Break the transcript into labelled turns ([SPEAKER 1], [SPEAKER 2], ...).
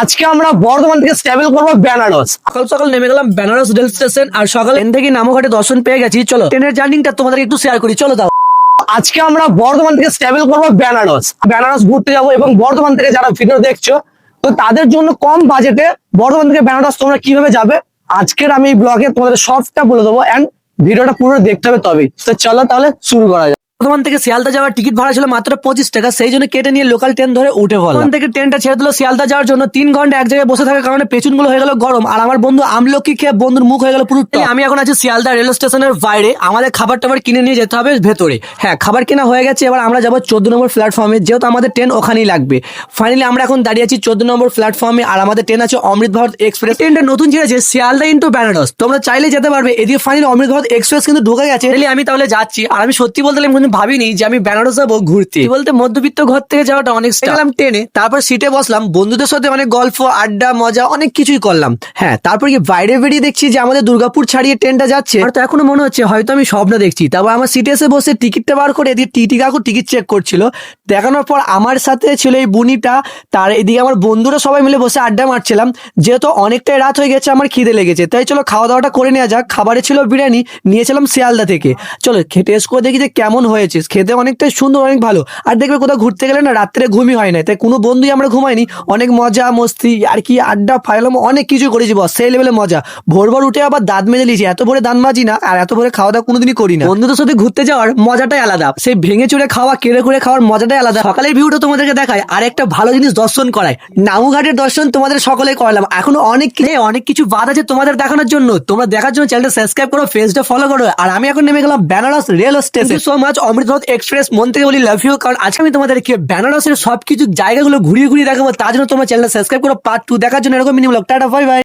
[SPEAKER 1] আজকে আমরা বর্ধমান থেকে ট্রাভেল করবো বেনারস।
[SPEAKER 2] সকাল সকাল নেমে গেলাম বেনারস রেল স্টেশন আর সকাল ট্রেন থেকে নামোঘাটে দর্শন পেয়ে গেছি। চলো ট্রেনের জার্নিটা তোমাদের একটু শেয়ার করি, চলো দাও।
[SPEAKER 1] আজকে আমরা বর্ধমান থেকে ট্রাভেল করবো বেনারস। বেনারস ঘুরতে যাবো এবং বর্ধমান থেকে যারা ভিডিও দেখছো তো তাদের জন্য কম বাজেটে বর্ধমান থেকে বেনারস তোমরা কিভাবে যাবে আজকের আমি এই ব্লগে তোমাদের সবটা বলে দেবো, এন্ড ভিডিওটা পুরো দেখতে হবে তবেই। তো চলো তাহলে শুরু করা যাক।
[SPEAKER 2] বর্ধমান থেকে শিয়ালদা যাওয়ার টিকিট ভাড়া ছিল মাত্র 25 টাকা, সেই জন্য কেটে নিয়ে লোকাল ট্রেন ধরে উঠে পড়লাম। ওখান থেকে ট্রেনটা ছেড়ে দিল শিয়ালদা যাওয়ার জন্য। 3 ঘন্টা এক জায়গায় বসে থাকার কারণে পেছনগুলো হয়ে গেল গরম, আর আমার বন্ধু আমলকি খেয়ে বন্ধুর মুখ হয়ে গেল পুরো টক। আমি এখন আছি শিয়ালদা রেল স্টেশনের বাইরে, আমাদের খাবার টাবার কিনে নিয়ে যেতে হবে ভেতরে। হ্যাঁ, খাবার কেনা হয়ে গেছে, এবার আমরা যাবো 14 নম্বর প্ল্যাটফর্মে, যেহেতু আমাদের ট্রেন ওখানেই লাগবে। ফাইনালি আমরা এখন দাঁড়িয়ে আছি 14 নম্বর প্ল্যাটফর্মে, আর আমাদের ট্রেন আছে অমৃত ভারত এক্সপ্রেস। ট্রেনটা নতুন ছেড়েছে শিয়ালদা ইন্টু বেনারস, তোমরা চাইলে যেতে পারবে। এদিকে ফাইনালি অমৃত ভারত এক্সপ্রেস কিন্তু ঢুকে গেছে। আমি তাহলে যাচ্ছি, আর আমি সত্যি বলতে আমি কিন্তু ভাবিনি যে আমি বেনারস যাবো ঘুরতে। বলতে মধ্যবিত্ত ঘর থেকে যাওয়াটা অনেক গেলাম ট্রেনে, তারপর সিটে বসলাম, বন্ধুদের সাথে অনেক গল্প আড্ডা মজা অনেক কিছুই করলাম। হ্যাঁ, তারপর কি বাইরে বেরিয়ে দেখছি যে আমাদের দুর্গাপুর ছাড়িয়ে ট্রেনটা যাচ্ছে। আর তো এখনো মনে হচ্ছে হয়তো আমি স্বপ্ন দেখছি। তারপর আমার সিটে এসে বসে টিকিটটা বার করে এদিকে টিটি কাকু টিকিট চেক করছিল। দেখানোর পর আমার সাথে ছিল এই বুনিটা, তার এদিকে আমার বন্ধুরা সবাই মিলে বসে আড্ডা মারছিলাম। যেহেতু অনেকটাই রাত হয়ে গেছে, আমার খিদে লেগেছে, তাই চলো খাওয়া দাওয়াটা করে নেওয়া যাক। খাবারে ছিল বিরিয়ানি, নিয়েছিলাম শিয়ালদা থেকে। চলো টেস্ট করে দেখি যে কেমন হয়েছে। খেতে অনেকটাই সুন্দর, অনেক ভালো। আর দেখবে কোথাও ঘুরতে গেলে না রাত্রে ঘুমই হয় না, তাই কোনো বন্ধুই আমরা ঘুমাইনি। অনেক মজা মস্তি আর কি আড্ডা ফাইলাম, অনেক কিছু করেছি বস, সেই লেভেলে মজা। ভোর ভোর উঠে আবার দাঁত মেজে নিয়েছি, এত ভোরে দাঁত মাজি না, আর এত ভোরে খাওয়া দাওয়া কোনোদিনই করি না। বন্ধুদের সাথে ঘুরতে যাওয়ার মজাটাই আলাদা, সেই ভেঙে চুরে খাওয়া কেড়ে করে খাওয়ার মজাটাই আলাদা। সকালের ভিউটা তোমাদেরকে দেখায়, আর একটা ভালো জিনিস দর্শন করায়, নামুঘাটের দর্শন তোমাদের সকলে করালাম। এখনো অনেক কিছু বাদ আছে তোমাদের দেখানোর জন্য। তোমরা দেখার জন্য চ্যানেলটা সাবস্ক্রাইব করো, পেজটা ফলো করো। আর আমি এখন নেমে গেলাম Banaras rail station. So much Amrit Bharat express, মন থেকে বলি লাভ ইউ। কারণ আজকে আমি তোমাদেরকে বেনারসের সবকিছু জায়গাগুলো ঘুরিয়ে ঘুরিয়ে দেখাবো, তার জন্য তোমার চ্যানেলটা সাবস্ক্রাইব করো। পার্ট 2 দেখার জন্য এরকম mini blog. Tata, bye bye.